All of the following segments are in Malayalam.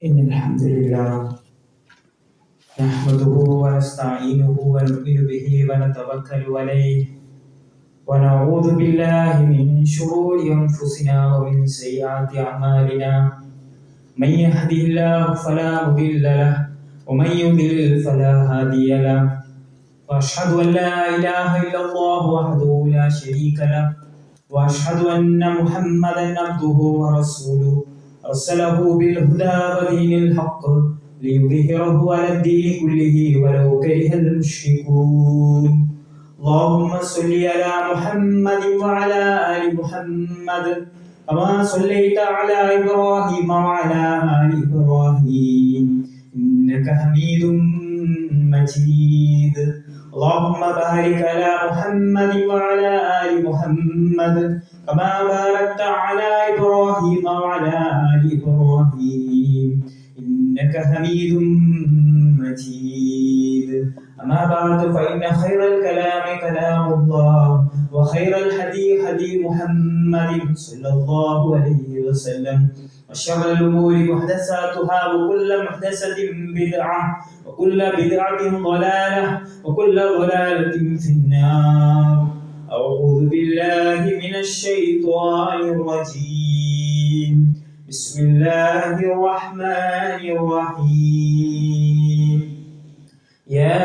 إن الحمد لله نحمده ونستعينه ونؤمن به ونتوكل عليه ونعوذ بالله من شرور أنفسنا ومن سيئات أعمالنا من يهده الله فلا مضل له ومن يضلل فلا هادي له وأشهد أن لا إله إلا الله وحده لا شريك له وأشهد أن محمدا عبده ورسوله أرسله بالهدى ودين الحق ليظهره على الدين كله ولو كره المشركون اللهم صل على محمد وعلى آل محمد كما صليت على إبراهيم وعلى آل إبراهيم إنك حميد مجيد اللهم بارك على محمد وعلى آل محمد كما باركت على إبراهيم وعلى آل إبراهيم إنك حميد مجيد أما بعد فإن خير الكلام كلام الله وخير الهدي هدي محمد صلى الله عليه وسلم وشر الأمور محدثاتها وكل محدثة بدعة وكل بدعة ضلالة وكل ضلالة في النار أعوذ بالله من الشيطان الرجيم بسم الله الرحمن الرحيم يا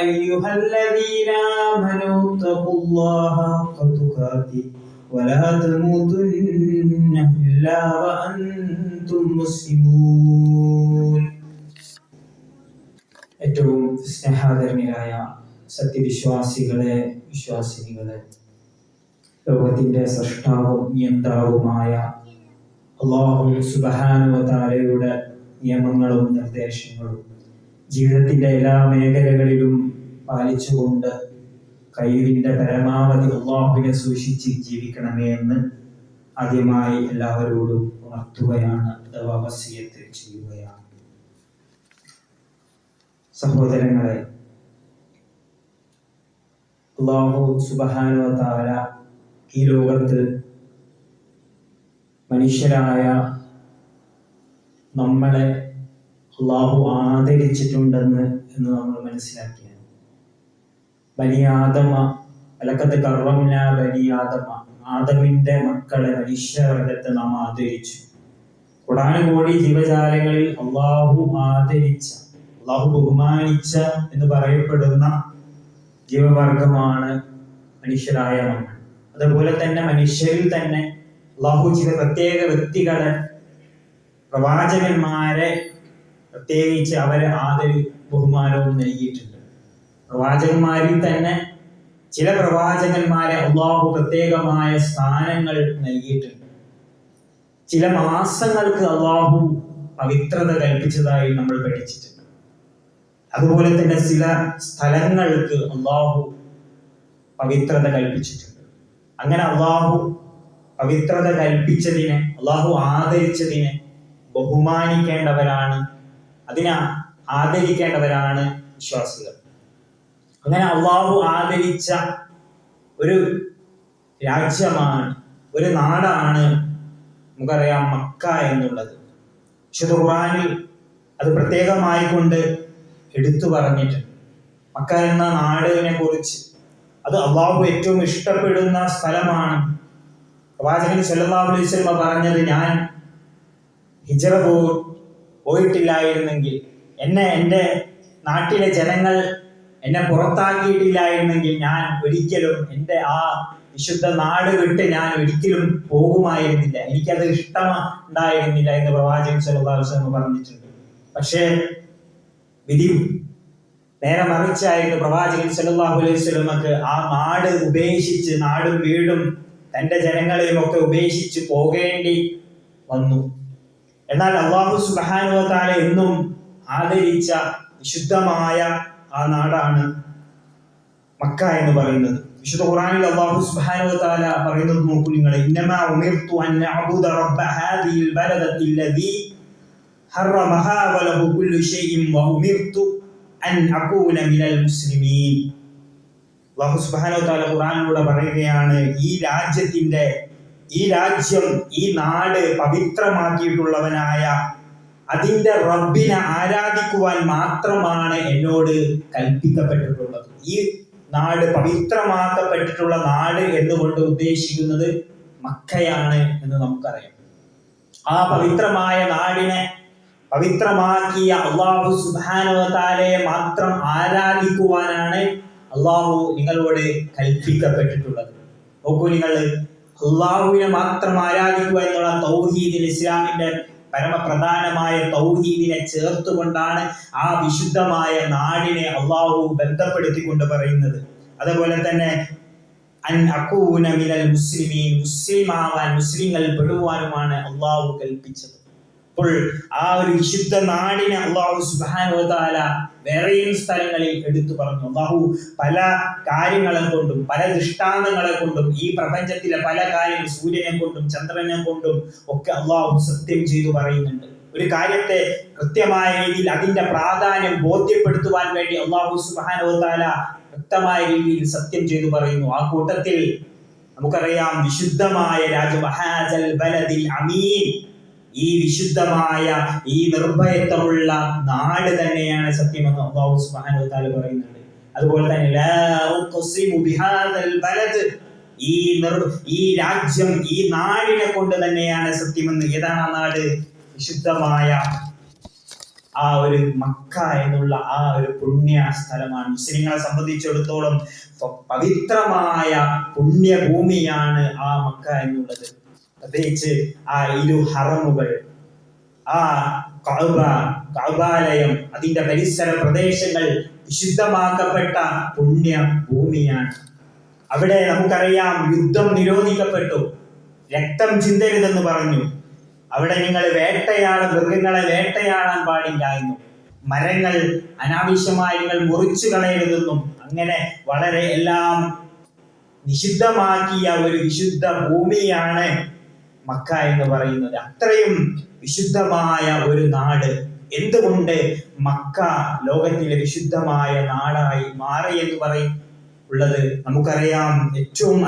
أيها الذين آمنوا اتقوا الله حق تقاته ولا تموتن إلا وأنتم مسلمون. ഏറ്റവും സ്നേഹാദരണിയായ സത്യവിശ്വാസികളെ, വിശ്വാസിനികളെ, ലോകത്തിന്റെ സൃഷ്ടാവും നിയന്താവുമായ അല്ലാഹു സുബ്ഹാനഹു വ തആലയുടെ നിയമങ്ങളും നിർദ്ദേശങ്ങളും ജീവിതത്തിന്റെ എല്ലാ മേഖലകളിലും പാലിച്ചുകൊണ്ട് കഴിവിന്റെ പരമാവധി അല്ലാഹുവിനെ സൂക്ഷിച്ച് ജീവിക്കണമേ എന്ന് ആദ്യമായി എല്ലാവരോടും ഉണർത്തുകയാണ്, അഥവാ വസിയത്ത് ചെയ്യുകയാണ്. സഹോദരങ്ങളെ, അല്ലാഹു സുബ്ഹാനഹു വ തആല ഈ ലോകത്ത് മനുഷ്യരായ നമ്മളെ അല്ലാഹു ആദരിച്ചിട്ടുണ്ടെന്ന് നമ്മൾ മനസ്സിലാക്കിയാണ്. ബനി ആദമ ലഖദ് കറംനാ ബനി ആദമ, ആദമിന്റെ മക്കളെ, മനുഷ്യവർഗത്തെ നാം ആദരിച്ചു. കോടാനുകോടി ജീവജാലങ്ങളിൽ അല്ലാഹു ആദരിച്ച, അല്ലാഹു ബഹുമാനിച്ച എന്ന് പറയപ്പെടുന്ന ജീവവർഗമാണ് മനുഷ്യരായ നമ്മൾ. അതുപോലെ തന്നെ മനുഷ്യരിൽ തന്നെ അല്ലാഹു ചില പ്രത്യേക വ്യക്തികളെ, പ്രവാചകന്മാരെ പ്രത്യേകിച്ച് അവരെ ആദരവും ബഹുമാനവും നൽകിയിട്ടുണ്ട്. പ്രവാചകന്മാരിൽ തന്നെ ചില പ്രവാചകന്മാരെ അല്ലാഹു പ്രത്യേകമായ സ്ഥാനങ്ങൾ നൽകിയിട്ടുണ്ട്. ചില മാസങ്ങൾക്ക് അല്ലാഹു പവിത്രത കൽപ്പിച്ചതായി നമ്മൾ പഠിച്ചിട്ടുണ്ട്. അതുപോലെ തന്നെ ചില സ്ഥലങ്ങൾക്ക് അല്ലാഹു പവിത്രത കൽപ്പിച്ചിട്ടുണ്ട്. അങ്ങനെ അല്ലാഹു പവിത്രത കൽപ്പിച്ചതിനെ, അല്ലാഹു ആദരിച്ചതിനെ ബഹുമാനിക്കേണ്ടവരാണ്, അതിനെ ആദരിക്കേണ്ടവരാണ് വിശ്വാസികൾ. അങ്ങനെ അല്ലാഹു ആദരിച്ച ഒരു രാജ്യമാണ്, ഒരു നാടാണ് നമുക്കറിയാം മക്ക എന്നുള്ളത്. വിശുദ്ധ ഖുർആനിൽ അത് പ്രത്യേകമായി കൊണ്ട് എടുത്തു പറഞ്ഞിട്ടുണ്ട്. മക്ക എന്ന നാടിനെ കുറിച്ച് അത് അല്ലാഹു ഏറ്റവും ഇഷ്ടപ്പെടുന്ന സ്ഥലമാണ്. പ്രവാചകൻ സല്ലല്ലാഹു അലൈഹി വസല്ലം പറഞ്ഞത്, ഞാൻ ഹിജ്റ പോയിട്ടില്ലായിരുന്നെങ്കിൽ, എൻ്റെ നാട്ടിലെ ജനങ്ങൾ എന്നെ പുറത്താക്കിയിട്ടില്ലായിരുന്നെങ്കിൽ ഞാൻ ഒരിക്കലും എൻ്റെ ആ വിശുദ്ധ നാട് വിട്ട് ഞാൻ ഒരിക്കലും പോകുമായിരുന്നില്ല, എനിക്കത് ഇഷ്ടമുണ്ടായിരുന്നില്ല എന്ന് പ്രവാചകൻ സല്ലല്ലാഹു അലൈഹി വസല്ലം പറഞ്ഞിട്ടുണ്ട്. പക്ഷേ വിധി നേരെ മറിച്ചായിരുന്നു. പ്രവാചകൻ സല്ലല്ലാഹു അലൈഹി വസല്ലമക്ക് ആ നാട് ഉപേക്ഷിച്ച്, നാടും വീടും തന്റെ ജനങ്ങളെയും ഒക്കെ ഉപേക്ഷിച്ച് പോകേണ്ടി വന്നു. എന്നാൽ അല്ലാഹു സുബ്ഹാനഹു വ തആല എന്നും ആദരിച്ച വിശുദ്ധമായ ആ നാടാണ് മക്ക എന്ന് പറയുന്നത്. വിശുദ്ധ ഖുർആനിൽ അല്ലാഹു സുബ്ഹാനഹു വ തആല പറയുന്നത് നോക്കൂ നിങ്ങൾ, ഇന്നമാ ഉമിർതു അൻ അഅബുദ റബ്ബ ഹാദിഹിൽ ബലദത്തി അല്ലദീ ഹറമഹാ വലഹു കുല്ലു ഷൈഇൻ വ ഉമിർതു അൻ അകൂന മിനൽ മുസ്ലിമീൻ. അല്ലാഹു സുബ്ഹാനഹു വ തആല ഖുർആനിലൂടെ പറയുകയാണ്, ഈ രാജ്യം, ഈ നാട് പവിത്രമാക്കിയിട്ടുള്ളവനായ അതിന്റെ റബ്ബിനെ ആരാധിക്കുവാൻ മാത്രമാണ് എന്നോട് കൽപ്പിക്കപ്പെട്ടിട്ടുള്ളത്. ഈ നാട് പവിത്രമാക്കപ്പെട്ടിട്ടുള്ള നാട് എന്നുകൊണ്ട് ഉദ്ദേശിക്കുന്നത് മക്കയാണ് എന്ന് നമുക്കറിയാം. ആ പവിത്രമായ നാടിനെ പവിത്രമാക്കിയ അള്ളാഹു സുബ്ഹാനഹു വ തആലയെ മാത്രം ആരാധിക്കുവാനാണ് അള്ളാഹു നിങ്ങളോട് കൽപ്പിക്കപ്പെട്ടിട്ടുള്ളത്. നോക്കൂ, നിങ്ങൾ അള്ളാഹുവിനെ മാത്രം ആരാധിക്കുക എന്നുള്ള തൗഹീദിൽ, ഇസ്ലാമിന്റെ പരമപ്രധാനമായ തൗഹീദിനെ ചേർത്തുകൊണ്ടാണ് ആ വിശുദ്ധമായ നാടിനെ അള്ളാഹു ബന്ധപ്പെടുത്തിക്കൊണ്ട് പറയുന്നത്. അതുപോലെ തന്നെ അൻ അകൂന മിനൽ മുസ്ലിമീൻ, മുസ്ലിമാവാൻ, മുസ്ലിങ്ങൾ പെടുവാനുമാണ് അള്ളാഹു കൽപ്പിച്ചത്. അപ്പോൾ ആ ഒരു വിശുദ്ധ നാടിനെ അള്ളാഹു സുബ്ഹാനഹു വ തആല വേറെയും സ്ഥലങ്ങളിൽ എടുത്തു പറഞ്ഞു. അള്ളാഹു പല കാര്യങ്ങളെ കൊണ്ടും പല ദൃഷ്ടാന്തങ്ങളെ കൊണ്ടും ഈ പ്രപഞ്ചത്തിലെ പല കാര്യങ്ങൾ, സൂര്യനെ കൊണ്ടും ചന്ദ്രനെ കൊണ്ടും ഒക്കെ അള്ളാഹു സത്യം ചെയ്തു പറയുന്നുണ്ട്. ഒരു കാര്യത്തെ കൃത്യമായ രീതിയിൽ അതിന്റെ പ്രാധാന്യം ബോധ്യപ്പെടുത്തുവാൻ വേണ്ടി അള്ളാഹു സുബ്ഹാനഹു വ തആല വ്യക്തമായ രീതിയിൽ സത്യം ചെയ്തു പറയുന്നു. ആ കൂട്ടത്തിൽ നമുക്കറിയാം, വിശുദ്ധമായ രാജ്യം ബലദിൽ അമീൻ, ഈ വിശുദ്ധമായ ഈ നിർഭയത്വമുള്ള നാട് തന്നെയാണ് സത്യമെന്ന് അല്ലാഹു സുബ്ഹാനഹു വ തആല പറയുന്നുണ്ട്. അതുപോലെ തന്നെ ലാ ഉഖ്സിമു ബിഹാദൽ ബലദ്, ഈ രാജ്യം, ഈ നാടിനെ കൊണ്ട് തന്നെയാണ് സത്യമെന്ന്. ഏതാണ് ആ നാട്? വിശുദ്ധമായ ആ ഒരു മക്ക എന്നുള്ള ആ ഒരു പുണ്യ സ്ഥലമാണ്. മുസ്ലിങ്ങളെ സംബന്ധിച്ചിടത്തോളം പവിത്രമായ പുണ്യഭൂമിയാണ് ആ മക്ക എന്നുള്ളത്. പ്രത്യേകിച്ച് ആ ഇരു ഹറമുകൾ, ആ കഅബാലയം, അതിന്റെ പരിസര പ്രദേശങ്ങൾ വിശുദ്ധമാക്കപ്പെട്ട പുണ്യ ഭൂമിയാണ്. അവിടെ നമുക്കറിയാം, യുദ്ധം നിരോധിക്കപ്പെട്ടു, രക്തം ചിന്തരുതെന്ന് പറഞ്ഞു. അവിടെ നിങ്ങൾ മൃഗങ്ങളെ വേട്ടയാടാൻ പാടില്ല എന്നും, മരങ്ങൾ അനാവശ്യമായി നിങ്ങൾ മുറിച്ചു കളയരുതെന്നും, അങ്ങനെ വളരെ എല്ലാം നിഷിദ്ധമാക്കിയ ഒരു വിശുദ്ധ ഭൂമിയാണ് മക്ക എന്ന് പറയുന്നത്. അത്രയും വിശുദ്ധമായ ഒരു നാട്. എന്തുകൊണ്ട് മക്ക ലോകത്തിലെ വിശുദ്ധമായ നാടായി മാറി എന്ന് ഉള്ളത് നമുക്കറിയാം.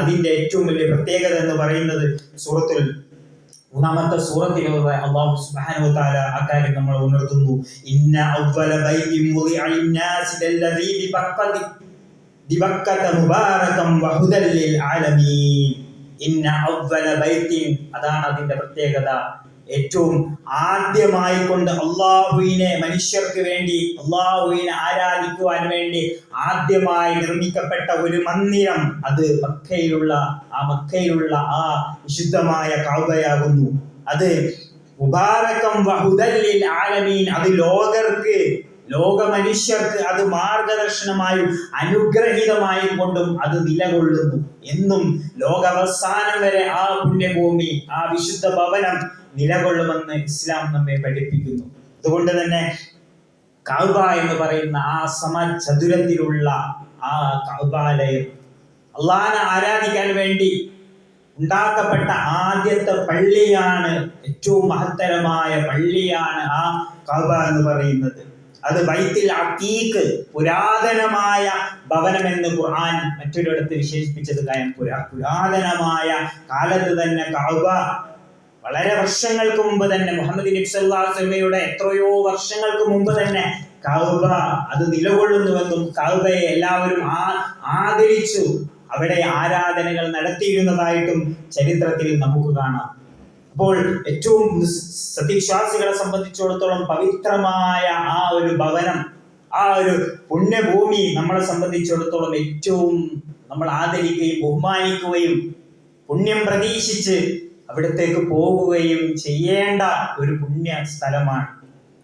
അതിന്റെ ഏറ്റവും വലിയ പ്രത്യേകത എന്ന് പറയുന്നത് മൂന്നാമത്തെ സൂറത്തിലൂടെ അല്ലാഹു സുബ്ഹാനഹു വ തആല അക്കാര്യം നമ്മൾ ഉണർത്തുന്നു. ഇന്ന അവ്വല ബൈതിൻ വുദിഅ ലിന്നാസി ലല്ലദീ ബിബക്കത മുബാറകം വഹുദൽ ലിൽ ആലമീൻ. ഇന്ന അവ്വല ബൈതിൻ, അതാണ് അതിന്റെ പ്രത്യേകത. ഏറ്റവും ആദ്യമായി കൊണ്ട് അള്ളാഹുവിനെ മനുഷ്യർക്ക് വേണ്ടി, അള്ളാഹുവിനെ ആരാധിക്കുവാൻ വേണ്ടി ആദ്യമായി നിർമ്മിക്കപ്പെട്ട ഒരു മന്ദിരം, അത് മക്കയിലുള്ള ആ വിശുദ്ധമായ കഅബയാകുന്നു. അത് മുബാറകം വഹുദൽ ലിൽ ആലമീൻ, അത് ലോക മനുഷ്യർക്ക് അത് മാർഗദർശനമായും അനുഗ്രഹീതമായും കൊണ്ടും അത് നിലകൊള്ളുന്നു. എന്നും ലോകാവസാനം വരെ ആ പുണ്യഭൂമി, ആ വിശുദ്ധ ഭവനം നിലകൊള്ളുമെന്ന് ഇസ്ലാം നമ്മെ പഠിപ്പിക്കുന്നു. അതുകൊണ്ട് തന്നെ കഅബ എന്ന് പറയുന്ന ആ സമചതുരത്തിലുള്ള ആ കഅബാലയം, അള്ളാഹനെ ആരാധിക്കാൻ വേണ്ടി ഉണ്ടാക്കപ്പെട്ട ആദ്യത്തെ പള്ളിയാണ്, ഏറ്റവും മഹത്തരമായ പള്ളിയാണ് ആ കഅബ എന്ന് പറയുന്നത്. അത് ബൈത്തുൽ അതീഖ്, പുരാതനമായ ഭവനം എന്ന് ഖുർആൻ മറ്റൊരിടത്ത് വിശേഷിപ്പിച്ചത്. പുരാതനമായ കാലത്ത് തന്നെ കഅബ, വളരെ വർഷങ്ങൾക്ക് മുമ്പ് തന്നെ, മുഹമ്മദ് നബി സല്ലല്ലാഹു അലൈഹി വസല്ലമയുടെ എത്രയോ വർഷങ്ങൾക്ക് മുമ്പ് തന്നെ കഅബ അത് നിലകൊള്ളുന്നുവെന്നും കഅബയെ എല്ലാവരും ആദരിച്ചു അവിടെ ആരാധനകൾ നടത്തിയിരുന്നതായിട്ടും ചരിത്രത്തിൽ നമുക്ക് കാണാം. അപ്പോൾ ഏറ്റവും സത്യവിശ്വാസികളെ സംബന്ധിച്ചിടത്തോളം പവിത്രമായ ആ ഒരു ഭവനം, ആ ഒരു പുണ്യഭൂമി നമ്മളെ സംബന്ധിച്ചിടത്തോളം ഏറ്റവും നമ്മൾ ആദരിക്കുകയും ബഹുമാനിക്കുകയും പുണ്യം പ്രതീക്ഷിച്ച് അവിടത്തേക്ക് പോകുകയും ചെയ്യേണ്ട ഒരു പുണ്യ സ്ഥലമാണ്.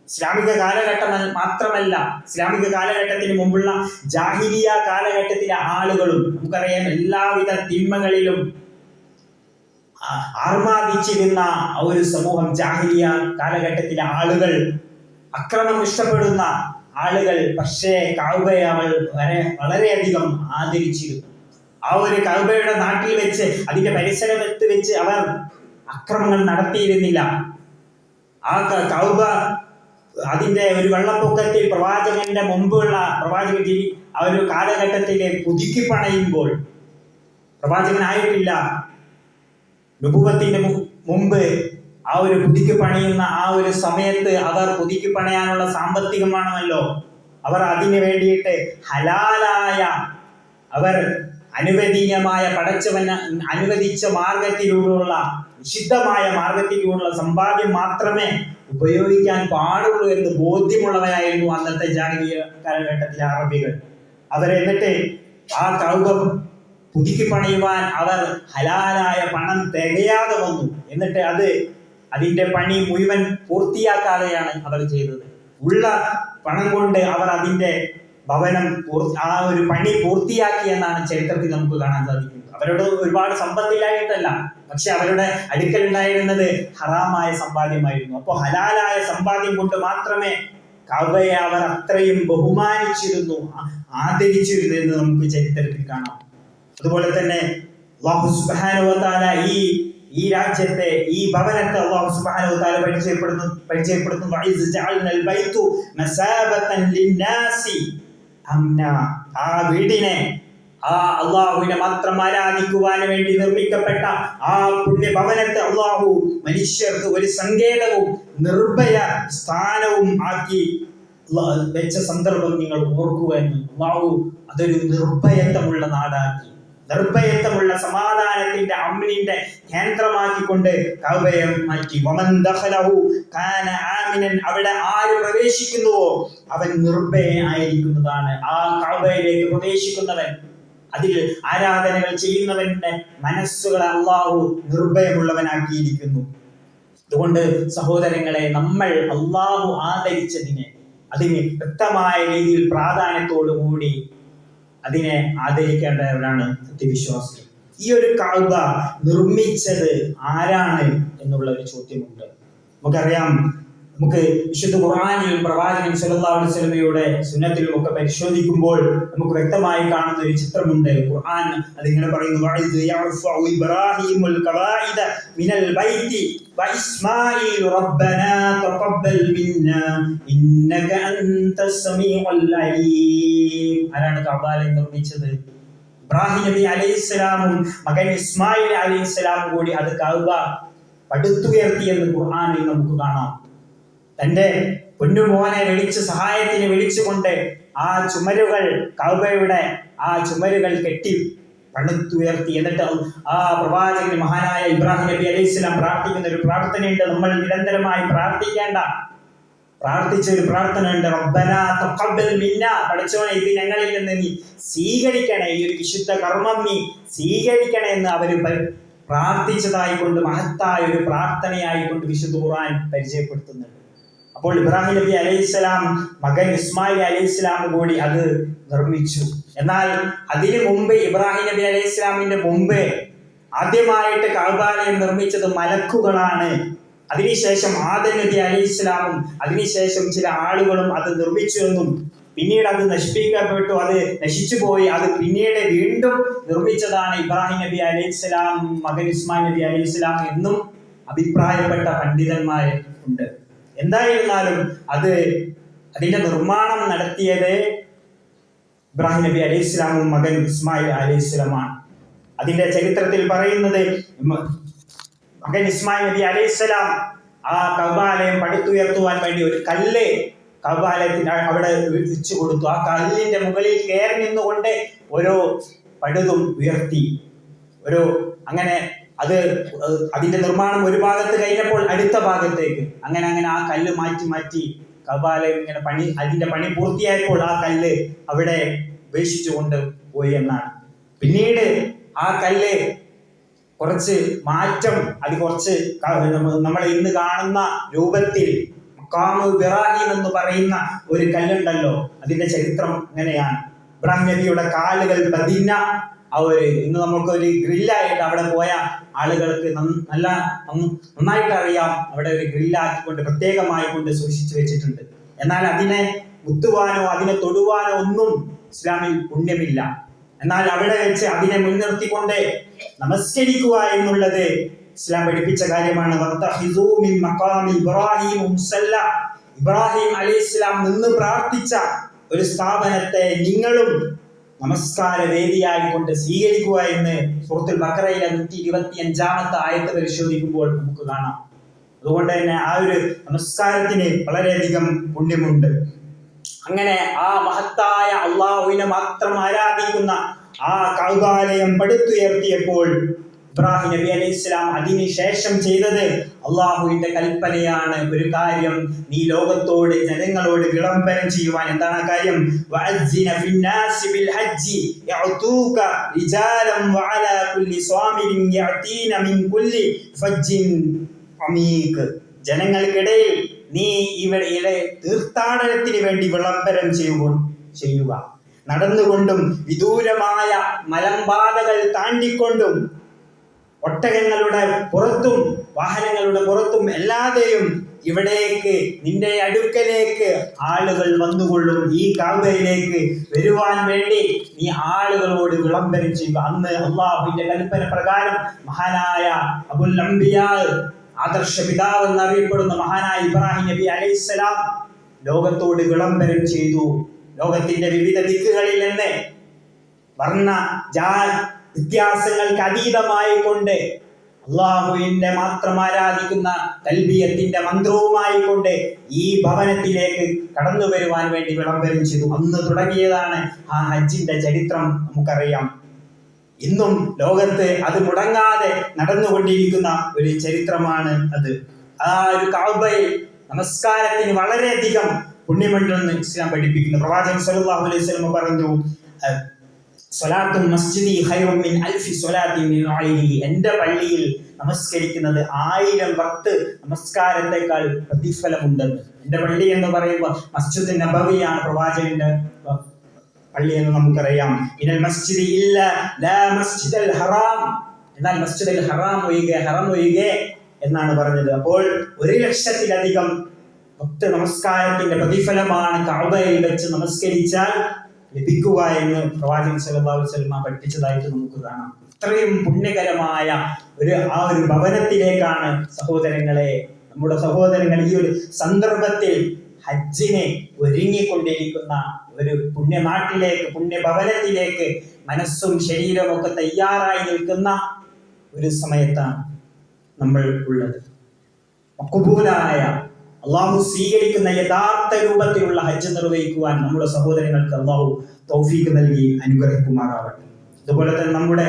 ഇസ്ലാമിക കാലഘട്ടം മാത്രമല്ല, ഇസ്ലാമിക കാലഘട്ടത്തിന് മുമ്പുള്ള ജാഹിലിയ കാലഘട്ടത്തിലെ ആളുകളും നമുക്കറിയാം, എല്ലാവിധ തിന്മകളിലും ആർമാദിച്ചിരുന്ന ഒരു സമൂഹം. ജാഹിലിയ കാലഘട്ടത്തിലെ ആളുകൾ, അക്രമം ഇഷ്ടപ്പെടുന്ന ആളുകൾ, പക്ഷേ കഅബയെ വളരെയധികം ആദരിച്ചിരുന്നു. ആ ഒരു കഅബയുടെ നാട്ടിൽ വെച്ച്, അതിന്റെ പരിസരത്ത് വെച്ച് അവർ അക്രമങ്ങൾ നടത്തിയിരുന്നില്ല. ആ കഅബ അതിന്റെ ഒരു വെള്ളപ്പൊക്കത്തിൽ പ്രവാചകന്റെ മുമ്പുള്ള ആ ഒരു കാലഘട്ടത്തിലെ പുതുക്കി പണയുമ്പോൾ, പ്രവാചകനായിട്ടില്ല, നുബുവത്തിന്റെ മുമ്പ് ആ ഒരു പുതുക്കി പണിയുന്ന ആ ഒരു സമയത്ത് അവർ പുതുക്കി പണിയാനുള്ള സാമ്പത്തികം വേണമല്ലോ. അവർ അതിനു വേണ്ടിയിട്ട് ഹലാലായ, അവർ അനുവദനീയമായ, പടച്ചവൻ അനുവദിച്ച മാർഗത്തിലൂടെയുള്ള, നിഷിദ്ധമായ മാർഗത്തിലൂടെയുള്ള സമ്പാദ്യം മാത്രമേ ഉപയോഗിക്കാൻ പാടുള്ളൂ എന്ന് ബോധ്യമുള്ളവരായിരുന്നു അന്നത്തെ ജാഹിലിയ്യ കാലഘട്ടത്തിലെ അറബികൾ. അവരെന്നിട്ട് ആ കഅബ പുതുക്കി പണിയുവാൻ അവർ ഹലാലായ പണം തികയാതെ വന്നു. എന്നിട്ട് അതിന്റെ പണി മുഴുവൻ പൂർത്തിയാക്കാതെയാണ് അവർ ചെയ്തത്. ഉള്ള പണം കൊണ്ട് അവർ അതിന്റെ ഭവനം ആ ഒരു പണി പൂർത്തിയാക്കി എന്നാണ് ചരിത്രത്തിൽ നമുക്ക് കാണാൻ സാധിക്കുന്നത്. അവരുടെ ഒരുപാട് സമ്പത്തില്ലായിട്ടല്ല, പക്ഷെ അവരുടെ അടുക്കൽ ഉണ്ടായിരുന്നത് ഹറാമായ സമ്പാദ്യമായിരുന്നു. അപ്പോൾ ഹലാലായ സമ്പാദ്യം കൊണ്ട് മാത്രമേ കഅബയെ അവർ അത്രയും ബഹുമാനിച്ചിരുന്നു, ആദരിച്ചിരുന്നു എന്ന് നമുക്ക് ചരിത്രത്തിൽ കാണാം. അതുപോലെ തന്നെ അല്ലാഹു സുബ്ഹാനഹു വ തആല ഈ രാജ്യത്തെ, ഈ ഭവനത്തെ അല്ലാഹു സുബ്ഹാനഹു വ തആല പരിചയപ്പെടുത്തുന്നു വഇസ് ജഅൽനൽ ബൈതു മസാബതൻ ലിന്നാസി അംന. ആ വീടിനെ, ആ അള്ളാഹുവിനെ മാത്രം ആരാധിക്കുവാൻ വേണ്ടി നിർമ്മിക്കപ്പെട്ട ആ പുണ്യഭവനത്തെ അള്ളാഹു മനുഷ്യർക്ക് ഒരു സങ്കേതവും നിർഭയ സ്ഥാനവും ആക്കി വെച്ച സന്ദർഭം നിങ്ങൾ ഓർക്കുക എന്ന്. അള്ളാഹു അതൊരു നിർഭയത്വമുള്ള നാടാക്കി, നിർഭയത്വമുള്ള സമാധാനത്തിന്റെ, അമ്നിന്റെ കേന്ദ്രമാക്കിക്കൊണ്ട് കഅബയെ മാറ്റി. വമൻ ദഖലഹു കാന ആമിനൻ. അവിടെ ആര് പ്രവേശിക്കുന്നുവോ അവൻ നിർഭയനായിരിക്കുന്നതാണ്. ആ കഅബയിലേക്ക് പ്രവേശിക്കുന്നവൻ, അതിൽ ആരാധനകൾ ചെയ്യുന്നവന്റെ മനസ്സുകളെ അള്ളാഹു നിർഭയമുള്ളവനാക്കിയിരിക്കുന്നു. അതുകൊണ്ട് സഹോദരങ്ങളെ, നമ്മൾ അള്ളാഹു ആദരിച്ചതിനെ, അതിന് വ്യക്തമായ രീതിയിൽ പ്രാധാന്യത്തോടുകൂടി അതിനെ ആദരിക്കേണ്ടവരാണ് സത്യവിശ്വാസികൾ. ഈ ഒരു കഅബ നിർമ്മിച്ചത് ആരാണ് എന്നുള്ള ഒരു ചോദ്യമുണ്ട്. നമുക്കറിയാം, നമുക്ക് വിശുദ്ധ ഖുർആനിൽ പ്രവാചകൻ സല്ലല്ലാഹു അലൈഹി വസല്ലമയുടെ സുന്നത്തിലും ഒക്കെ പരിശോധിക്കുമ്പോൾ നമുക്ക് വ്യക്തമായി കാണുന്ന ഒരു ചിത്രമുണ്ട്. ഖുർആൻ അതിങ്ങനെ പറയുന്നു, വഇദ് യർഫഉ ഇബ്രാഹീമുൽ ഖവാഇദ മിനൽ ബൈതി വഇസ്മാഈലു റബ്ബനാ തഖബ്ബൽ മിന്നാ ഇന്നക അൻതസ് സമീഉൽ അലീം. ആരാണ് കഅബയെ നിർമ്മിച്ചത്? ഇബ്രാഹിം നബി അലൈഹിസ്സലാമും മകൻ ഇസ്മായിൽ അലൈഹിസ്സലാമും കൂടി അത് കഅബ പടുത്തുയർത്തിയെന്ന് ഖുർആനിൽ നമുക്ക് കാണാം. തന്റെ പൊന്നുമോനെ സഹായത്തിന് വിളിച്ചുകൊണ്ട് ആ ചുമരുകൾ, കഅബയുടെ ആ ചുമരുകൾ കെട്ടി പടുത്തുയർത്തി. എന്നിട്ട് ആ പ്രവാചകൻ മഹാനായ ഇബ്രാഹിം നബി അലൈഹിസ്സലാം പ്രാർത്ഥിക്കുന്ന ഒരു പ്രാർത്ഥനയുണ്ട്, നമ്മൾ നിരന്തരമായി പ്രാർത്ഥിച്ച ഒരു പ്രാർത്ഥന ഉണ്ട്. റബ്ബനാ തഖബ്ബൽ മിന്നാ. പഠിച്ചവനെ, ഇത് ഞങ്ങളിൽ നിന്ന് നീ സ്വീകരിക്കണേ, ഈ ഒരു വിശുദ്ധ കർമ്മം നീ സ്വീകരിക്കണേ എന്ന് അവർ പ്രാർത്ഥിച്ചതായിക്കൊണ്ട്, മഹത്തായ ഒരു പ്രാർത്ഥനയായിക്കൊണ്ട് വിശുദ്ധ ഖുർആൻ പരിചയപ്പെടുത്തുന്നുണ്ട്. അപ്പോൾ ഇബ്രാഹിം നബി അലൈഹിസ്സലാം മകൻ ഇസ്മായിൽ അലൈഹിസ്സലാം കൂടി അത് നിർമ്മിച്ചു. എന്നാൽ അതിനു മുമ്പ്, ഇബ്രാഹിം നബി അലൈഹിസ്സലാമിന്റെ മുമ്പ് ആദ്യമായിട്ട് കഅബയെ നിർമ്മിച്ചത് മലക്കുകളാണ്. അതിനുശേഷം ആദം നബി അലൈഹിസ്സലാമും അതിനുശേഷം ചില ആളുകളും അത് നിർമ്മിച്ചു എന്നും പിന്നീട് അത് നശിപ്പിക്കപ്പെട്ടു, അത് നശിച്ചു പോയി, അത് പിന്നീട് വീണ്ടും നിർമ്മിച്ചതാണ് ഇബ്രാഹിം നബി അലൈഹിസ്സലാം മകൻ ഇസ്മായിൽ നബി അലൈഹിസ്സലാം എന്നും അഭിപ്രായപ്പെട്ട പണ്ഡിതന്മാർ ഉണ്ട്. എന്തായിരുന്നാലും അതിന്റെ നിർമ്മാണം നടത്തിയത് ഇബ്രാഹിം നബി അലൈഹിസ്സലാമും മകൻ ഇസ്മായിൽ അലൈഹിസ്സലാമാണ്. അതിന്റെ ചരിത്രത്തിൽ പറയുന്നത്, മകൻ ഇസ്മായിൽ നബി അലൈഹിസ്സലാം ആ കഅബാലയം പടുത്തുയർത്തുവാൻ വേണ്ടി ഒരു കല്ല് കഅബാലയത്തിന് അവിടെ വെച്ചു കൊടുത്തു. ആ കല്ലിന്റെ മുകളിൽ കയറി നിന്നുകൊണ്ട് ഓരോ പടുതും ഉയർത്തി. അങ്ങനെ അതിന്റെ നിർമ്മാണം ഒരു ഭാഗത്ത് കഴിഞ്ഞപ്പോൾ അടുത്ത ഭാഗത്തേക്ക് അങ്ങനെ ആ കല്ല് മാറ്റി കഅബാലയം ഇങ്ങനെ അതിന്റെ പണി പൂർത്തിയായപ്പോൾ ആ കല്ല് അവിടെ ഉപേക്ഷിച്ചുകൊണ്ട് പോയി എന്നാണ്. പിന്നീട് ആ കല്ല് കുറച്ച് മാറ്റം, കുറച്ച് നമ്മൾ ഇന്ന് കാണുന്ന രൂപത്തിൽ മഖാമു ഇബ്രാഹിം എന്ന് പറയുന്ന ഒരു കല്ലുണ്ടല്ലോ, അതിന്റെ ചരിത്രം അങ്ങനെയാണ്. ഇബ്രാഹിം നബിയുടെ കാലുകൾ പതിഞ്ഞ ഇന്ന് നമുക്കൊരു ഗ്രില്ലായിട്ട് അവിടെ പോയ ആളുകൾക്ക് നന്നായിട്ട് അറിയാം, അവിടെ ഒരു ഗ്രില്ലാക്കിക്കൊണ്ട് പ്രത്യേകമായി കൊണ്ട് സൂക്ഷിച്ചു വെച്ചിട്ടുണ്ട്. എന്നാൽ അതിനെ മുത്തുവാനോ അതിനെ തൊടുവാനോ ഒന്നും ഇസ്ലാമിൽ പുണ്യമില്ല. എന്നാൽ അവിടെ വെച്ച് അതിനെ മുൻനിർത്തിക്കൊണ്ട് നമസ്കരിക്കുക എന്നുള്ളത് ഇസ്ലാം പഠിപ്പിച്ച കാര്യമാണ്. ഇബ്രാഹിം അലൈഹിസ്സലാം നിന്ന് പ്രാർത്ഥിച്ച ഒരു സ്ഥാപനത്തെ നിങ്ങളും നമസ്കാര വേദിയായിക്കൊണ്ട് സ്വീകരിക്കുക എന്ന് സൂറത്തുൽ ബഖറയിലെ 125-ാമത്തെ ആയത്ത് പരിശോധിക്കുമ്പോൾ നമുക്ക് കാണാം. അതുകൊണ്ട് തന്നെ ആ ഒരു നമസ്കാരത്തിന് വളരെയധികം പുണ്യമുണ്ട്. അങ്ങനെ ആ മഹത്തായ അള്ളാഹുവിനെ മാത്രം ആരാധിക്കുന്ന ആ കഅബാലയം പടുത്തുയർത്തിയപ്പോൾ ഇബ്രാഹിം നബി അലൈഹിസ്സലാം അതിനുശേഷം ചെയ്തത് അള്ളാഹുവിന്റെ കൽപ്പനയാണ്. ഒരു കാര്യം നീ ലോകത്തോട് ജനങ്ങളോട് വിളംബരം ചെയ്യുവാൻ. എന്താണ് ആ കാര്യം? വഅസ്സിന ഫിന്നാസി ബിൽ ഹജ്ജി യഅതൂക റിജാലൻ വഅലാ കുല്ലി സ്വാമിരിൻ യഅതീന മിൻ കുല്ലി ഫജ്ജിൻ അമീഖ്. ജനങ്ങൾക്കിടയിൽ നീ ഇവിടെ തീർത്ഥാടനത്തിന് വേണ്ടി വിളംബരം ചെയ്യുക. നടന്നുകൊണ്ടും വിദൂരമായ മലമ്പാതകൾ താണ്ടിക്കൊണ്ടും ഒട്ടകങ്ങളുടെ പുറത്തും വാഹനങ്ങളുടെ പുറത്തും എല്ലാതെയും ഇവിടേക്ക് നിന്റെ അടുക്കലേക്ക് ആളുകൾ വന്നുകൊള്ളും. ഈ കഅബയിലേക്ക് വരുവാൻ വേണ്ടി നീ ആളുകളോട് വിളംബരം ചെയ്യുക. അന്ന് അള്ളാഹുവിന്റെ കൽപ്പന പ്രകാരം മഹാനായ അബുൽ അംബിയാ, ആദർശ പിതാവ് എന്നറിയപ്പെടുന്ന മഹാനായ ഇബ്രാഹിം നബി അലൈഹിസ്സലാം ലോകത്തോട് വിളംബരം ചെയ്തു. ലോകത്തിന്റെ വിവിധ ദിക്കുകളിൽ നിന്ന് വർണ്ണ വ്യത്യാസങ്ങൾക്ക് അതീതമായി കൊണ്ട് അള്ളാഹുവിന്റെ മാത്രം ആരാധിക്കുന്ന തൽബിയത്തിന്റെ മന്ത്രവുമായി കൊണ്ട് ഈ ഭവനത്തിലേക്ക് കടന്നു വരുവാൻ വേണ്ടി വിളംബരം ചെയ്തു. അന്ന് തുടങ്ങിയതാണ് ആ ഹജ്ജിന്റെ ചരിത്രം. നമുക്കറിയാം, ഇന്നും ലോകത്ത് അത് മുടങ്ങാതെ നടന്നുകൊണ്ടിരിക്കുന്ന ഒരു ചരിത്രമാണ് അത്. ആ ഒരു കഅബയിൽ നമസ്കാരത്തിന് വളരെയധികം പുണ്യമുണ്ടെന്ന് ഇസ്ലാം പഠിപ്പിക്കുന്നു. പ്രവാചകൻ സല്ലല്ലാഹു അലൈഹി വസല്ലം പറഞ്ഞു, സ്വലാത്തു മസ്ജിദി ഖൈറും മിൻ അൽഫി സ്വലാത്തിൻ മിൻ ഗൈരിഹി. എൻ്റെ പള്ളിയിൽ നമസ്കരിക്കുന്നത് 1000 വഖ്ത് നമസ്കാരത്തെക്കാൾ പ്രതിഫലമുണ്ടെന്ന്. എൻ്റെ പള്ളി എന്ന് പറയുമ്പോൾ മസ്ജിദ് നബവിയാണ് പ്രവാചകന്റെ പള്ളി എന്ന് നമുക്കറിയാം. മിനൽ മസ്ജിദി ഇല്ല ലാ മസ്ജിദൽ ഹറാം. എന്നാൽ മസ്ജിദൽ ഹറാം ഒഴികെ എന്നാണ് പറഞ്ഞത്. അപ്പോൾ 1,00,000-ലധികം ഭക്ത നമസ്കാരത്തിന്റെ പ്രതിഫലമാണ് കഅബയിൽ വെച്ച് നമസ്കരിച്ചാൽ ലഭിക്കുക എന്ന് പ്രവാചകൻ സല്ലല്ലാഹു അലൈഹി വസല്ലം പഠിപ്പിച്ചതായിട്ട് നമുക്ക് കാണാം. ഇത്രയും പുണ്യകരമായ ആ ഒരു ഭവനത്തിലേക്കാണ് സഹോദരങ്ങളെ, നമ്മുടെ സഹോദരങ്ങൾ ഈ ഒരു സന്ദർഭത്തിൽ ഹജ്ജിനെ ഒരുങ്ങിക്കൊണ്ടിരിക്കുന്ന ഒരു പുണ്യനാട്ടിലേക്ക്, പുണ്യഭവനത്തിലേക്ക് മനസ്സും ശരീരവും ഒക്കെ തയ്യാറായി നിൽക്കുന്ന ഒരു സമയത്താണ് നമ്മൾ ഉള്ളത്. മഖ്ബൂലായ അള്ളാഹു സ്വീകരിക്കുന്ന യഥാർത്ഥ രൂപത്തിലുള്ള ഹജ്ജ് നിർവഹിക്കുവാൻ നമ്മുടെ സഹോദരങ്ങൾക്ക് അള്ളാഹു തൗഫീഖ് നൽകി അനുഗ്രഹിക്കുമാറാവട്ടെ. അതുപോലെ തന്നെ നമ്മുടെ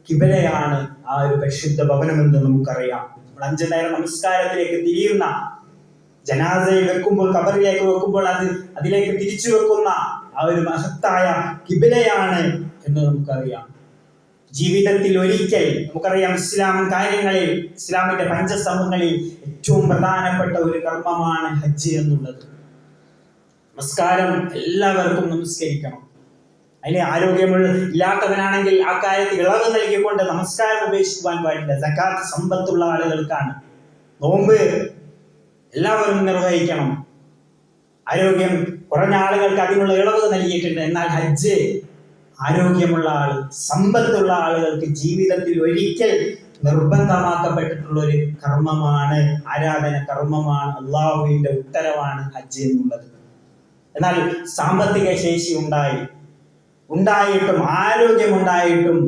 കിബലയാണ് ആ ഒരു പരിശുദ്ധ ഭവനമെന്ന് നമുക്കറിയാം. നമ്മൾ 5 നേരം നമസ്കാരത്തിലേക്ക് തിരിയുന്ന, ജനാസയിൽ വെക്കുമ്പോൾ, ഖബറിലേക്ക് വെക്കുമ്പോൾ അതിലേക്ക് തിരിച്ചു വെക്കുന്ന ആ ഒരു മഹത്തായ കിബലയാണ് എന്ന് നമുക്കറിയാം. ജീവിതത്തിൽ ഒരിക്കൽ നമുക്കറിയാം, ഇസ്ലാം കാര്യങ്ങളിൽ, ഇസ്ലാമിന്റെ പഞ്ചസമങ്ങളിൽ ഏറ്റവും പ്രധാനപ്പെട്ട ഒരു കർമ്മമാണ് ഹജ്ജ് എന്നുള്ളത്. നമസ്കാരം എല്ലാവർക്കും നമസ്കരിക്കണം. അതിന് ആരോഗ്യമില്ലാത്തവനാണെങ്കിൽ ആ കാര്യത്തിൽ ഇളവ് നൽകിക്കൊണ്ട് നമസ്കാരം ഉപേക്ഷിക്കുവാൻ പാടില്ല. സകാത്ത് സമ്പത്തുള്ള ആളുകൾക്കാണ്. നോമ്പ് എല്ലാവരും നിർവഹിക്കണം. ആരോഗ്യം കുറഞ്ഞ ആളുകൾക്ക് അതിനുള്ള ഇളവ് നൽകിയിട്ടുണ്ട്. എന്നാൽ ഹജ്ജ് ആരോഗ്യമുള്ള ആൾ, സമ്പത്തുള്ള ആളുകൾക്ക് ജീവിതത്തിൽ ഒരിക്കൽ നിർബന്ധമാക്കപ്പെട്ടിട്ടുള്ള ഒരു കർമ്മമാണ്, ആരാധന കർമ്മമാണ്, അള്ളാഹുവിന്റെ ഉത്തരവാണ് ഹജ്ജ് എന്നുള്ളത്. എന്നാൽ സാമ്പത്തിക ശേഷി ഉണ്ടായിട്ടും ആരോഗ്യമുണ്ടായിട്ടും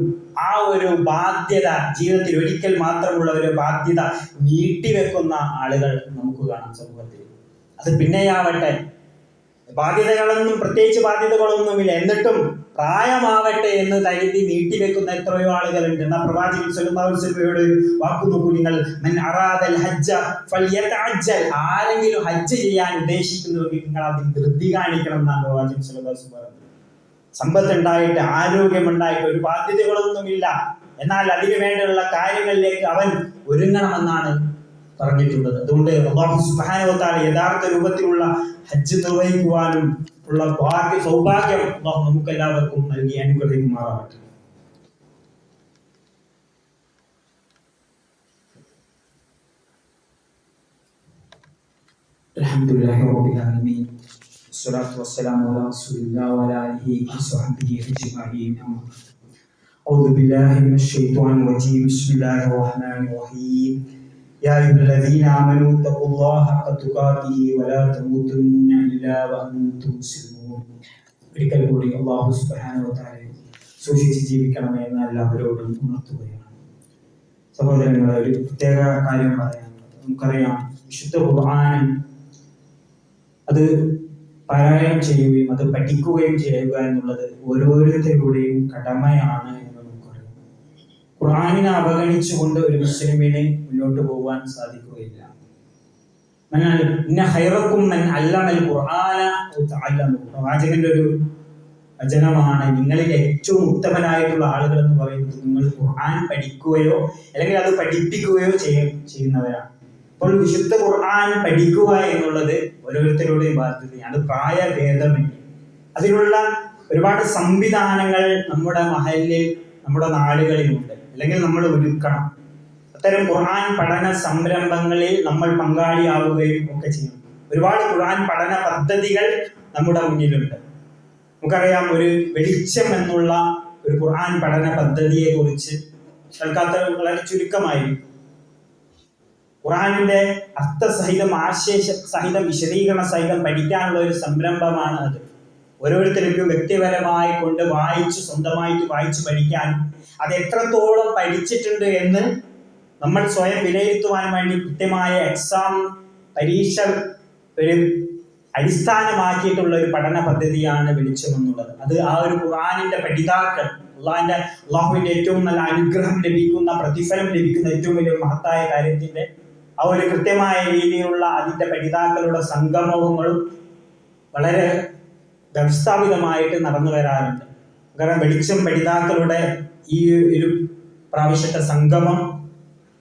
ആ ഒരു ബാധ്യത, ജീവിതത്തിൽ ഒരിക്കൽ മാത്രമുള്ള ഒരു ബാധ്യത നീട്ടിവെക്കുന്ന ആളുകൾ നമുക്ക് കാണാം സമൂഹത്തിൽ. അത് പിന്നെയാവട്ടെ, ബാധ്യതകളൊന്നും, പ്രത്യേകിച്ച് ബാധ്യതകളൊന്നുമില്ല, എന്നിട്ടും പ്രായമാവട്ടെ എന്ന് കരുതി നീട്ടിവെക്കുന്ന എത്രയോ ആളുകളുണ്ട്. എന്നാൽ പ്രവാചകൻ സല്ലല്ലാഹു അലൈഹി വസല്ലമയുടെ ഒരു വാക്കു നോക്കൂ നിങ്ങൾ, മൻ അറാദൽ ഹജ്ജ ഫൽയതഅജ്ജൽ. ആരെങ്കിലും ഹജ്ജ് ചെയ്യാൻ ഉദ്ദേശിക്കുന്നുവെങ്കിൽ നിങ്ങൾ അതിൽ ധൃതി കാണിക്കണം എന്നാണ് പ്രവാചകൻ സല്ലല്ലാഹു അലൈഹി വസല്ലം പറഞ്ഞത്. സമ്പത്തുണ്ടായിട്ട്, ആരോഗ്യമുണ്ടായിട്ട്, ഒരു ബാധ്യതകളൊന്നുമില്ല, എന്നാൽ അതിനു വേണ്ടിയുള്ള കാര്യങ്ങളിലേക്ക് അവൻ ഒരുങ്ങണമെന്നാണ് പറഞ്ഞിട്ടുള്ളത്. അതുകൊണ്ട് അല്ലാഹു സുബ്ഹാനഹു വ തആല യഥാർത്ഥ രൂപത്തിലുള്ള ഹജ്ജ് നിർവഹിക്കുവാനും ഉള്ള സൗഭാഗ്യം അല്ലാഹു നമുക്ക് എല്ലാവർക്കും നൽകി അനുഗ്രഹിക്കുമാറാവട്ടെ. അൽഹംദുലില്ലാഹി റബ്ബിൽ ആലമീൻ, വസ്സലാത്തു വസ്സലാമു അലാ റസൂലില്ലാഹി വഅലാ ആലിഹി വസ്വഹ്ബിഹി അജ്മഈൻ. അഊദു ബില്ലാഹി മിനശ് ശൈത്വാനിർ റജീം. ബിസ്മില്ലാഹിർ റഹ്മാനിർ റഹീം. يا أيها الذين آمنوا اتقوا الله حق تقاته ولا تموتن إلا وأنتم مسلمون. ഒരിക്കൽ കൂടി അല്ലാഹു സുബ്ഹാനഹു വ തആല സൂക്ഷിച്ച് ജീവിക്കണമേ എന്ന് എല്ലാവരോടും ഉണർത്തുകയാണ്. സഹോദരങ്ങളെ, ഒരു പ്രത്യേക കാര്യം പറയാനുള്ളത്, നമുക്കറിയാം വിശുദ്ധ ഖുർആൻ അത് പാരായണം ചെയ്യുകയും അത് പഠിക്കുകയും ചെയ്യുക എന്നുള്ളത് ഓരോരുത്തരുടെയും കടമയാണ് എന്ന് നമുക്കറിയാം. ഖുർആനിനെ അവഗണിച്ചുകൊണ്ട് ഒരു മുസ്ലിമിനെ മുന്നോട്ട് പോകാൻ സാധിക്കുകയില്ല. പ്രവാചകന്റെ ഒരു വചനമാണ്, നിങ്ങളിൽ ഏറ്റവും ഉത്തമനായിട്ടുള്ള ആളുകൾ എന്ന് പറയുന്നത് നിങ്ങൾ ഖുർആൻ പഠിക്കുകയോ അല്ലെങ്കിൽ അത് പഠിപ്പിക്കുകയോ ചെയ്യുന്നവരാണ്. അപ്പോൾ വിശുദ്ധ ഖുർആൻ പഠിക്കുക എന്നുള്ളത് ഓരോരുത്തരുടെയും ബാധ്യതയാണ്. അത് പ്രായഭേദമന്യേ അതിനുള്ള ഒരുപാട് സംവിധാനങ്ങൾ നമ്മുടെ മഹല്ലിൽ നമ്മുടെ നാടുകളിലുണ്ട്, അല്ലെങ്കിൽ നമ്മൾ ഒരുക്കണം. അത്തരം ഖുർആൻ പഠന സംരംഭങ്ങളിൽ നമ്മൾ പങ്കാളിയാവുകയും ഒക്കെ ചെയ്യും. ഒരുപാട് ഖുർആൻ പഠന പദ്ധതികൾ നമ്മുടെ മുന്നിലുണ്ട്. നമുക്കറിയാം, ഒരു വെളിച്ചം എന്നുള്ള ഒരു ഖുർആൻ പഠന പദ്ധതിയെ കുറിച്ച് കേൾക്കാത്ത വളരെ ചുരുക്കമായിരിക്കും. ഖുർആനിന്റെ അർത്ഥസഹിതം ആശയ സഹിതം വിശദീകരണ സഹിതം പഠിക്കാനുള്ള ഒരു സംരംഭമാണ് അത്. ഓരോരുത്തർക്കും വ്യക്തിപരമായി കൊണ്ട് സ്വന്തമായിട്ട് വായിച്ച് പഠിക്കാനും അത് എത്രത്തോളം പഠിച്ചിട്ടുണ്ട് എന്ന് നമ്മൾ സ്വയം വിലയിരുത്തുവാൻ വേണ്ടി കൃത്യമായ എക്സാം പരീക്ഷ ഒരു അടിസ്ഥാനമാക്കിയിട്ടുള്ള ഒരു പഠന പദ്ധതിയാണ് വെളിച്ചം എന്നുള്ളത്. അത് ആ ഒരു ഖുർആനിന്റെ പഠിതാക്കൾ അള്ളാഹുവിന്റെ ഏറ്റവും നല്ല അനുഗ്രഹം ലഭിക്കുന്ന, പ്രതിഫലം ലഭിക്കുന്ന ഏറ്റവും വലിയ മഹത്തായ കാര്യത്തിന്റെ ആ ഒരു കൃത്യമായ രീതിയിലുള്ള അതിന്റെ പഠിതാക്കളുടെ സംഗമങ്ങളും വളരെ വ്യവസ്ഥാപിതമായിട്ട് നടന്നു വരാറുണ്ട്. കാരണം വെളിച്ചം പഠിതാക്കളുടെ ഈ ഒരു പ്രാവശ്യത്തെ സംഗമം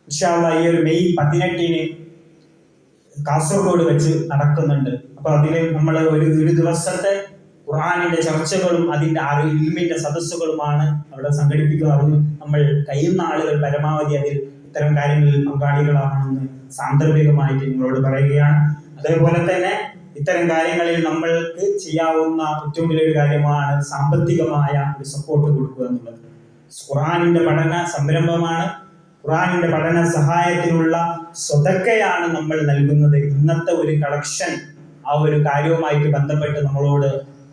ഇൻഷാ അല്ലാഹ് ഈ ഒരു മെയ് 18 കാസർഗോഡ് വെച്ച് നടക്കുന്നുണ്ട്. അപ്പൊ അതിൽ നമ്മൾ ഒരു ദിവസത്തെ ഖുർആനിന്റെ ചർച്ചകളും അതിന്റെ ഇൽമിന്റെ സദസ്സുകളുമാണ് അവിടെ സംഘടിപ്പിക്കുന്നത്. അതിൽ നമ്മൾ കഴിയുന്ന ആളുകൾ പരമാവധി അതിൽ ഇത്തരം കാര്യങ്ങളിൽ പങ്കാളികളാണെന്ന് സാന്ദർഭികമായിട്ട് നിങ്ങളോട് പറയുകയാണ്. അതേപോലെ തന്നെ ഇത്തരം കാര്യങ്ങളിൽ നമ്മൾക്ക് ചെയ്യാവുന്ന ഏറ്റവും വലിയൊരു കാര്യമാണ് സാമ്പത്തികമായ ഒരു സപ്പോർട്ട് കൊടുക്കുക എന്നുള്ളത്. ഖുർആനിന്റെ പഠന സംരംഭമാണ്. ഖുർആനിന്റെ പഠന സഹായത്തിനുള്ള സ്വതക്കയാണ് നമ്മൾ നൽകുന്നത്. ഇന്നത്തെ ഒരു കളക്ഷൻ ആ ഒരു കാര്യവുമായിട്ട് ബന്ധപ്പെട്ട് നമ്മളോട്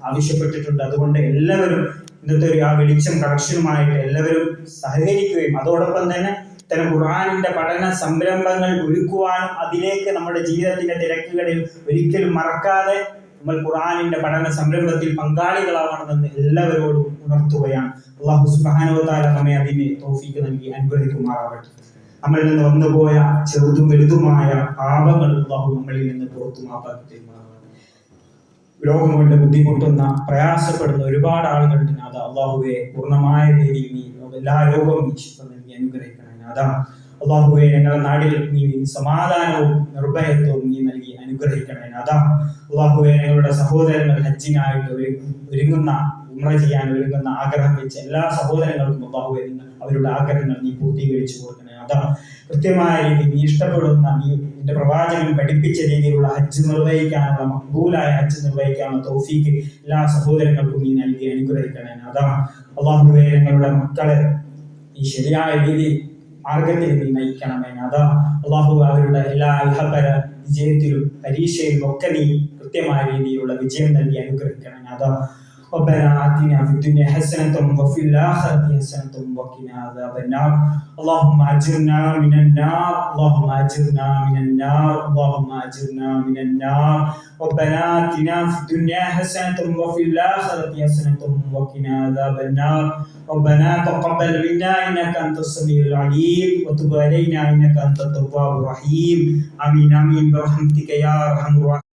ആവശ്യപ്പെട്ടിട്ടുണ്ട്. അതുകൊണ്ട് എല്ലാവരും ഇന്നത്തെ ഒരു ആ വെളിച്ചം കളക്ഷനുമായിട്ട് എല്ലാവരും സഹകരിക്കുകയും അതോടൊപ്പം തന്നെ ഇത്തരം ഖുർആനിന്റെ പഠന സംരംഭങ്ങൾ ഒരുക്കുവാനും അതിലേക്ക് നമ്മുടെ ജീവിതത്തിന്റെ തിരക്കുകളിൽ ഒരിക്കലും മറക്കാതെ നമ്മൾ ഖുർആനിന്റെ പഠന സംരംഭത്തിൽ പങ്കാളികളാവണമെന്ന് എല്ലാവരോടും ഉണർത്തുകയാണ്. അല്ലാഹു സുബ്ഹാനഹു വ തആല നമ്മെ അതിന് തൗഫീഖ് നൽകി അനുഗ്രഹിക്കുമാറാവട്ടെ. നമ്മളിൽ നിന്ന് വന്നുപോയ ചെറുതും വലുതുമായ പാപങ്ങൾ അല്ലാഹു നമ്മളിൽ നിന്ന് പുറത്തു മാപ്പാക്കി തരുമാറാവട്ടെ. രോഗം കൊണ്ട് ബുദ്ധിമുട്ടുന്ന പ്രയാസപ്പെടുന്ന ഒരുപാട് ആളുകളുണ്ട്. അത് അല്ലാഹുവെ പൂർണ്ണമായ രീതിയിൽ നീ എല്ലാ രോഗവും ശിഫ നൽകി അനുഗ്രഹിക്കണം. അതാ അല്ലാഹുവെ ഞങ്ങളുടെ നാട്ടിൽ നീ സമാധാനവും നിർഭയത്വവും നീ നൽകി അനുഗ്രഹിക്കണേ. അതാ അല്ലാഹുവെ ഞങ്ങളുടെ സഹോദരങ്ങൾ ഹജ്ജിനായിട്ട് ഒരുങ്ങുന്ന ഉംറ ചെയ്യാൻ ഒരുങ്ങുന്ന ആഗ്രഹം വെച്ച് എല്ലാ സഹോദരങ്ങൾക്കും അല്ലാഹുവെ അവരുടെ ആഗ്രഹങ്ങൾ നീ പൂർത്തീകരിച്ചു കൊടുക്കണേ. അതാ കൃത്യമായ രീതിയിൽ നീ ഇഷ്ടപ്പെടുന്ന നിന്റെ പ്രവാചകൻ പഠിപ്പിച്ച രീതിയിലുള്ള ഹജ്ജ് നിർവഹിക്കാനുള്ള മഖ്ബൂലായ ഹജ്ജ് നിർവഹിക്കാനുള്ള തൗഫീഖ് എല്ലാ സഹോദരങ്ങൾക്കും നീ നൽകി അനുഗ്രഹിക്കണേ. അതാ അല്ലാഹുവെ ഞങ്ങളുടെ മക്കളെ ഈ ശരിയായ രീതി മാർഗത്തിൽ നീ നയിക്കണമേ. അതാ അല്ലാഹു അവരുടെ എല്ലാ ഇഹപര വിജയത്തിലും പരീക്ഷയിലും ഒക്കെ നീ കൃത്യമായ രീതിയിലുള്ള വിജയം നൽകി അനുഗ്രഹിക്കണമേ. അതാ ربنا آتنا في الدنيا حسنة وفي الآخرة حسنة وقنا عذاب النار. اللهم أجرنا من النار، اللهم أجرنا من النار، اللهم أجرنا من النار. ربنا آتنا في الدنيا حسنة وفي الآخرة حسنة وقنا عذاب النار. ربنا تقبل منا إنك أنت السميع العليم وتب علينا إنك أنت التواب الرحيم. آمين آمين برحمتك يا أرحم الراحمين.